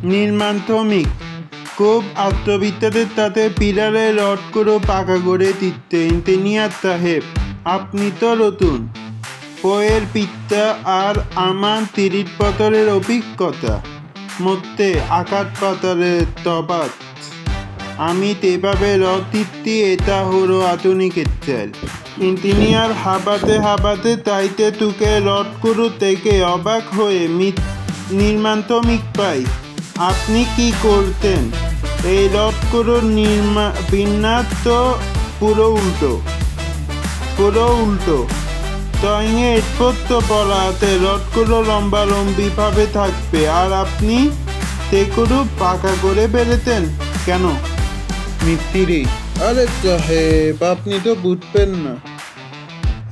নির্মাণ শ্রমিক খুব আত্মবিশ্বাসের সাথে পিলারে রড করে পাকা করে দিচ্ছে। ইঞ্জিনিয়ার সাহেব, আপনি তো নতুন, বইয়ের পিতা আর আমার 30 বছরের অভিজ্ঞতা মধ্যে আকাশ পাতালের তফাৎ। আমি যেভাবে রড দিচ্ছি এটা হলো আধুনিক স্টাইল। ইঞ্জিনিয়ার হাবাতে তাইতে তুকে রডগুলো থেকে অবাক হয়ে নির্মাণ শ্রমিক পাই, আপনি কি করতেন? এই রডগুলোর বিন্যাস তো পুরো উল্টো। ড্রয়িংয়ে স্পষ্ট বলা আছে রডগুলো লম্বালম্বিভাবে থাকবে, আর আপনি সেগুলো পাকা করে বেরোতেন কেন? মিস্ত্রি, আরে সাহেব, আপনি তো বুঝবেন না।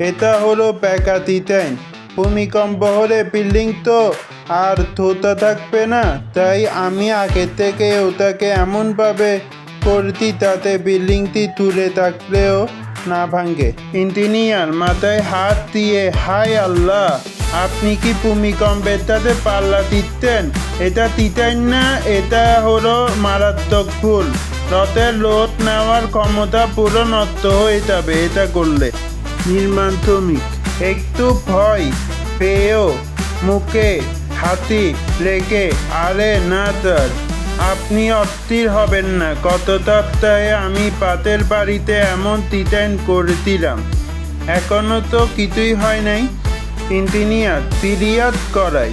এটা হলো পাকা ডিজাইন। ভূমিকম্প হলে বিল্ডিং তো আর ধোতা থাকবে না, তাই আমি আগে থেকে ওটাকে এমনভাবে করছি যাতে বিল্ডিংটি তুলে থাকলেও না ভাঙে। ইঞ্জিনিয়ার মাথায় হাত দিয়ে, হায় আল্লাহ, আপনি কি ভূমিকম্পের সাথে পাল্লা দিচ্ছেন? এটা ডিজাইন না, এটা হলো মারাত্মক ভুল। রথের লোড নেওয়ার ক্ষমতা পুরো নষ্ট হয়ে যাবে এটা করলে। নির্মাণ শ্রমিক একটু ভয় পেয়েও মুখে হাতি লেগে, আরে না স্যার, আপনি অস্থির হবেন না। গত সপ্তাহে আমি পাতের বাড়িতে এমন ডিজাইন করেছিলাম, এখনো তো কিছুই হয় নাই। ইঞ্জিনিয়ার সিরিয়াস করাই,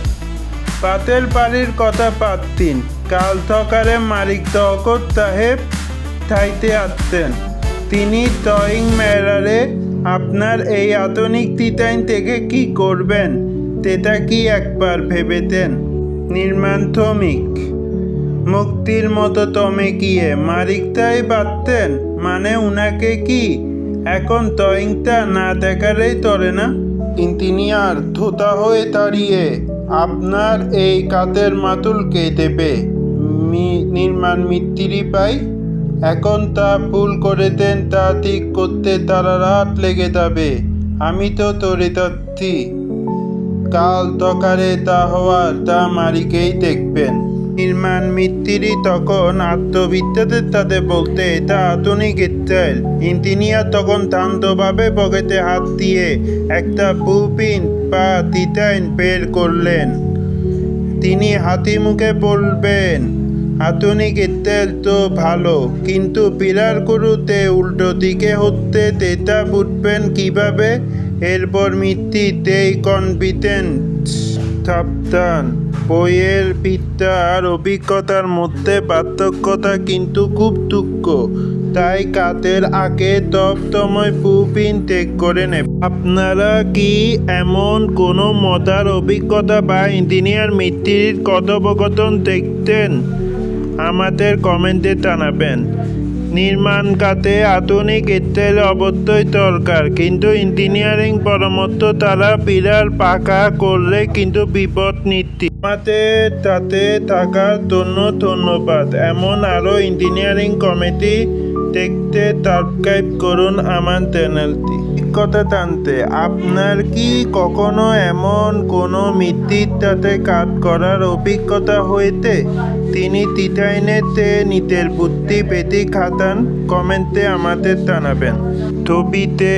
পাতের বাড়ির কথা পাচ্ছেন, কাল সকালে মালিক তকর সাহেব থাইতে আসছেন। তিনি ড্রয়িং মেলারে আপনার এই আধুনিক ডিজাইন থেকে কি করবেন সেটা কি একবার ভেবেছেন? নির্মাণ শ্রমিক মুক্তির মতো তমে গিয়ে মালিকটাই বাঁধতেন, মানে উনাকে কি এখন ড্রয়িংটা না দেখালেই চলে না? ইঞ্জিনিয়ার ধোতা হয়ে দাঁড়িয়ে, আপনার এই কাতের মাতুল কে দেবে? নির্মাণ মিস্ত্রি পাই, এখন তা ভুল করেছেন, তা ঠিক করতে তারা রাত লেগে যাবে। আমি তো তরে যাচ্ছি, কাল সকালে তা হওয়ার তা মালিকেই দেখবেন। নির্মাণ মিস্ত্রি তখন আত্মবিশ্বাসের সাথে বলতে, এটা আধুনিক স্টাইল। ইঞ্জিনিয়ার তখন শান্তভাবে পকেটে হাত দিয়ে একটা ব্লুপ্রিন্ট বা ডিজাইন বের করলেন। তিনি হাসি মুখে বলবেন, আধুনিক স্টাইল তো ভালো, কিন্তু পিলারগুলোতে উল্টো দিকে হচ্ছে এটা বুঝবেন কিভাবে? এরপর মিস্ত্রিতেই কনফিডেন্স। সাবধান, বইয়ের বিদ্যা আর অভিজ্ঞতার মধ্যে পার্থক্যটা কিন্তু খুব সূক্ষ্ম, তাই কাতের আগে সময় ব্লুপ্রিন্ট চেক করে নেব। আপনারা কি এমন কোনো মজার অভিজ্ঞতা বা ইঞ্জিনিয়ার মিস্ত্রির কথোপকথন দেখতেন? আমাদের কমেন্টে জানাবেন। নির্মাণ খাতে আধুনিক স্টাইল অবশ্যই দরকার, কিন্তু ইঞ্জিনিয়ারিং পরামর্শ তারা পিলার পাকা করলে কিন্তু বিপদ নিশ্চিত। আমাদের সাথে থাকার জন্য ধন্যবাদ। এমন আরও ইঞ্জিনিয়ারিং কমেডি দেখতে সাবস্ক্রাইব করুন আমার চ্যানেলটি। কথা জানতে, আপনার কি কখনো এমন কোনো মিস্ত্রির সাথে কাজ করার অভিজ্ঞতা হয়েছে তিনি ডিজাইনেতে নিজের বুদ্ধি বেশি খাটান? কমেন্টে আমাদের জানাবেন। ছবিতে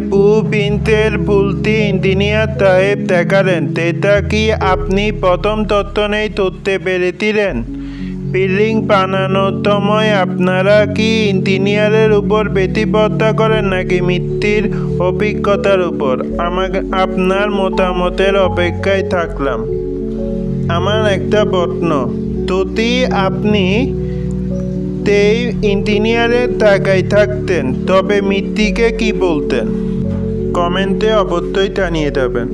ব্লুপ্রিন্টের ভুলটি ইঞ্জিনিয়ার সাহেব দেখালেন, সেটা কি আপনি প্রথম তত্ত্বনেই ধরতে পেরেছিলেন? বিল্ডিং বানানোর সময় আপনারা কি ইঞ্জিনিয়ারের উপর বেশি ভরসা করেন নাকি মিস্ত্রির অভিজ্ঞতার উপর? আপনার মতামতের অপেক্ষায় থাকলাম। আমার একটা প্রশ্ন, যদি আপনি ইঞ্জিনিয়ারের জায়গায় থাকতেন তবে মিস্ত্রিকে কি বলতেন? কমেন্টে অবশ্যই জানিয়ে যাবেন।